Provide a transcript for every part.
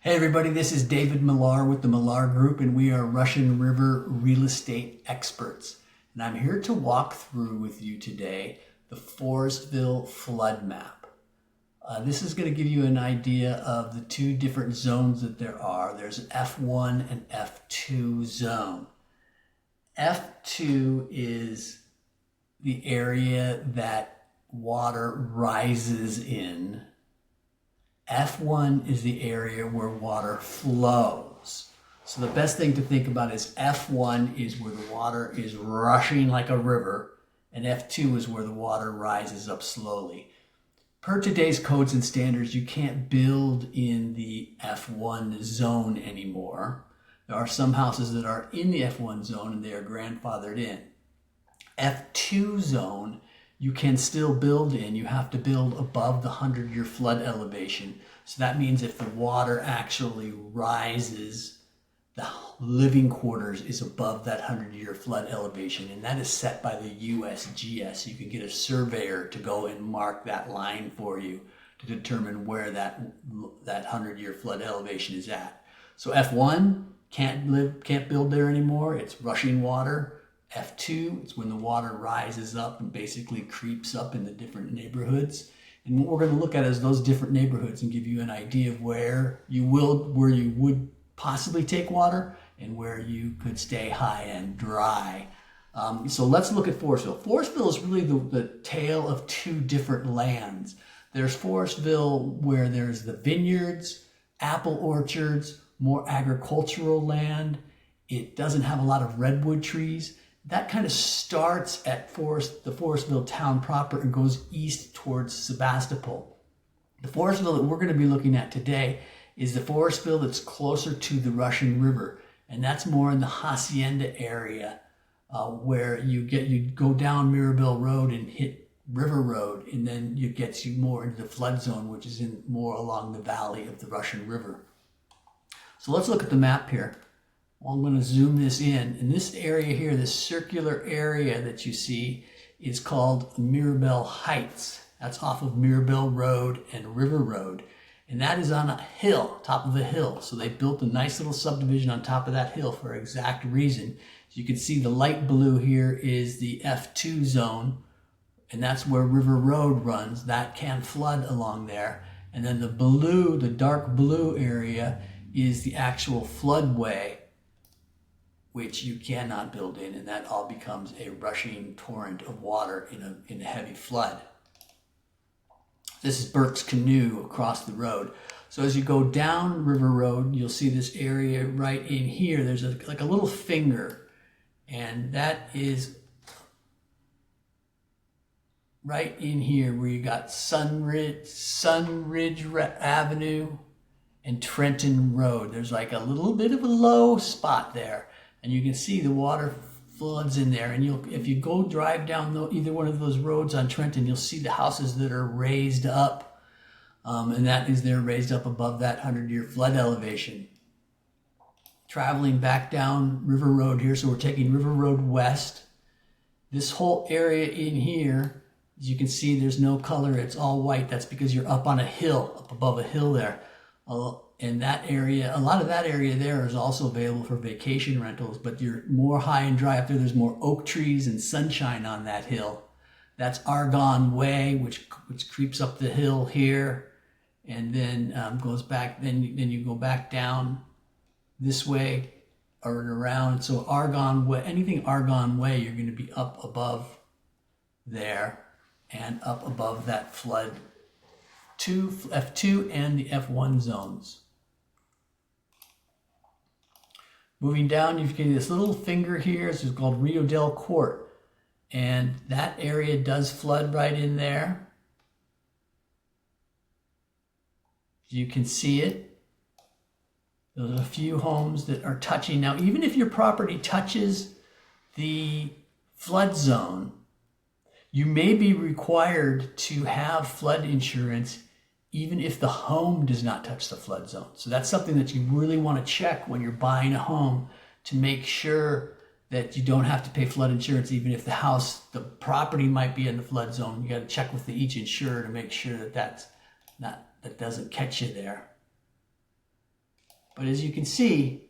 Hey everybody, this is David Millar with the Millar Group, and we are Russian River real estate experts. And I'm here to walk through with you today the Forestville flood map. This is going to give you an idea of the two different zones that there are. There's an F1 and F2 zone. F2 is the area that water rises in. F1 is the area where water flows. So the best thing to think about is F1 is where the water is rushing like a river, and F2 is where the water rises up slowly. Per today's codes and standards, you can't build in the F1 zone anymore. There are some houses that are in the F1 zone and they are grandfathered in. F2 zone you can still build in. You have to build above the 100-year flood elevation. So that means if the water actually rises, the living quarters is above that 100-year flood elevation, and that is set by the USGS. You can get a surveyor to go and mark that line for you to determine where that 100-year flood elevation is at. So F1 can't build there anymore. It's rushing water. F2, it's when the water rises up and basically creeps up in the different neighborhoods. And what we're going to look at is those different neighborhoods and give you an idea of where you would possibly take water and where you could stay high and dry. So let's look at Forestville. Forestville is really the tale of two different lands. There's Forestville where there's the vineyards, apple orchards, more agricultural land. It doesn't have a lot of redwood trees. That kind of starts at the Forestville town proper and goes east towards Sebastopol. The Forestville that we're going to be looking at today is the Forestville that's closer to the Russian River, and that's more in the Hacienda area, where you go down Mirabel Road and hit River Road, and then it gets you more into the flood zone, which is more along the valley of the Russian River. So let's look at the map here. I'm going to zoom this in. And this area here, this circular area that you see, is called Mirabel Heights. That's off of Mirabel Road and River Road. And that is on a hill, top of a hill. So they built a nice little subdivision on top of that hill for an exact reason. So you can see the light blue here is the F2 zone, and that's where River Road runs. That can flood along there. And then the dark blue area is the actual floodway, which you cannot build in, and that all becomes a rushing torrent of water in a heavy flood. This is Burke's Canoe across the road. So as you go down River Road, you'll see this area right in here. There's like a little finger, and that is right in here where you got Sunridge Avenue and Trenton Road. There's like a little bit of a low spot there. And you can see the water floods in there. And if you go drive down either one of those roads on Trenton, you'll see the houses that are raised up. And they're raised up above that 100-year flood elevation. Traveling back down River Road here, so we're taking River Road west. This whole area in here, as you can see, there's no color. It's all white. That's because you're up on a hill, up above a hill there. In that area, a lot of that area there is also available for vacation rentals, but you're more high and dry up there. There's more oak trees and sunshine on that hill. That's Argonne Way, which creeps up the hill here, and then goes back. Then you go back down this way or around. So Argonne Way, anything Argonne Way, you're going to be up above there and up above that flood. F2 and the F1 zones. Moving down, you've got this little finger here. This is called Rio del Court, and that area does flood right in there. You can see it. There's a few homes that are touching. Now, even if your property touches the flood zone, you may be required to have flood insurance even if the home does not touch the flood zone. So that's something that you really want to check when you're buying a home, to make sure that you don't have to pay flood insurance even if the property might be in the flood zone. You got to check with each insurer to make sure that that doesn't catch you there. But as you can see,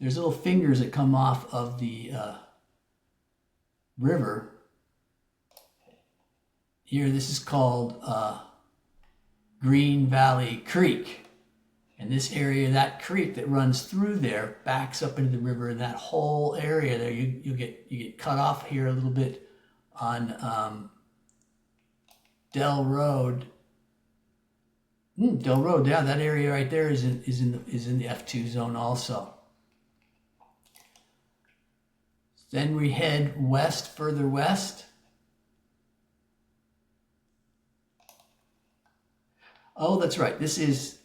there's little fingers that come off of the river. Here, this is called Green Valley Creek. And this area, that creek that runs through there, backs up into the river, and that whole area there, you get cut off here a little bit on Dell Road. Dell Road, yeah, that area right there is in the F2 zone also. Then we head west, further west. Oh, that's right. This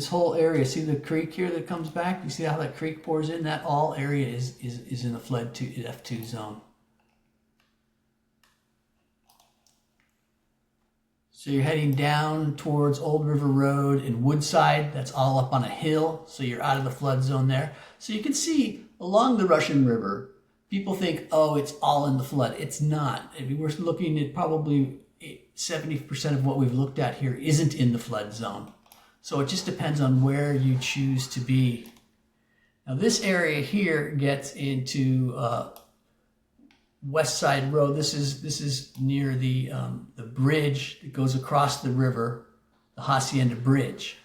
whole area. See the creek here that comes back? You see how that creek pours in? That all area is in the flood F2 zone. So you're heading down towards Old River Road and Woodside. That's all up on a hill, so you're out of the flood zone there. So you can see along the Russian River, people think, oh, it's all in the flood. It's not. I mean, we're looking at probably 70% of what we've looked at here isn't in the flood zone. So it just depends on where you choose to be. Now this area here gets into West Side Road. This is near the bridge that goes across the river, the Hacienda Bridge.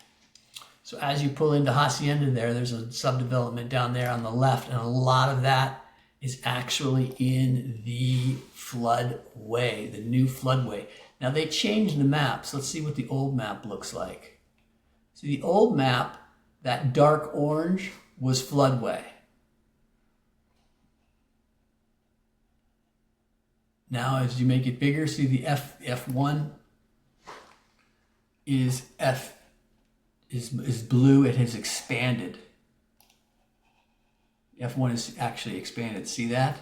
So as you pull into Hacienda there's a subdevelopment down there on the left, and a lot of that is actually in the floodway, the new floodway. Now they changed the maps. Let's see what the old map looks like. See, the old map, that dark orange was floodway. Now, as you make it bigger, see the F1 is blue. It has expanded. F1 is actually expanded. See that?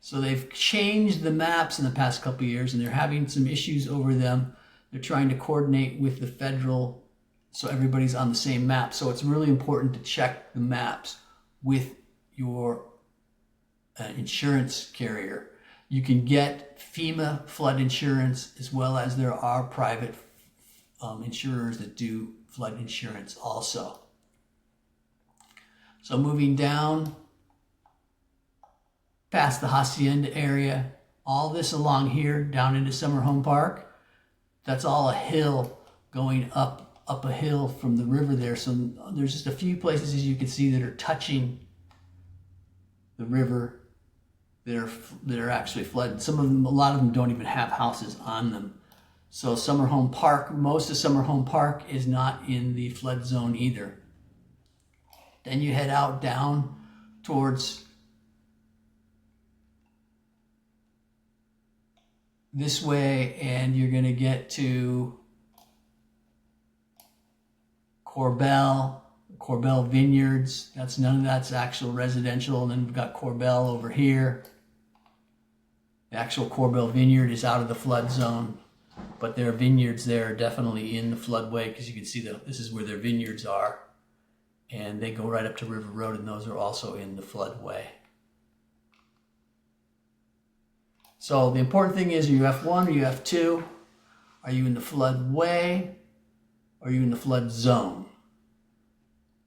So they've changed the maps in the past couple of years, and they're having some issues over them. They're trying to coordinate with the federal, so everybody's on the same map. So it's really important to check the maps with your insurance carrier. You can get FEMA flood insurance, as well as there are private insurers that do flood insurance also. So moving down past the Hacienda area, all this along here down into Summer Home Park, that's all a hill going up a hill from the river there. So there's just a few places, as you can see, that are touching the river that are actually flooded. Some of them, a lot of them don't even have houses on them. So Summer Home Park, most of Summer Home Park is not in the flood zone either. Then you head out down towards this way, and you're going to get to Corbell Vineyards. None of that's actual residential. And then we've got Corbell over here. The actual Corbell Vineyard is out of the flood zone, but their vineyards there are definitely in the floodway, because you can see this is where their vineyards are, and they go right up to River Road, and those are also in the floodway. So the important thing is, are you F1 or you F2? Are you in the floodway? Or are you in the flood zone?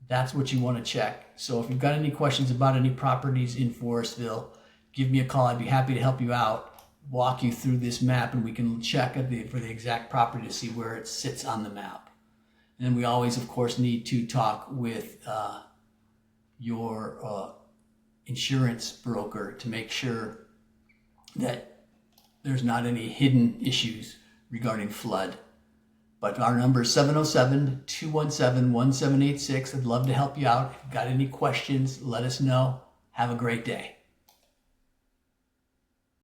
That's what you want to check. So if you've got any questions about any properties in Forestville, give me a call. I'd be happy to help you out, walk you through this map, and we can check for the exact property to see where it sits on the map. And then we always, of course, need to talk with your insurance broker to make sure that there's not any hidden issues regarding flood. But our number is 707-217-1786. I'd love to help you out. If you've got any questions, let us know. Have a great day.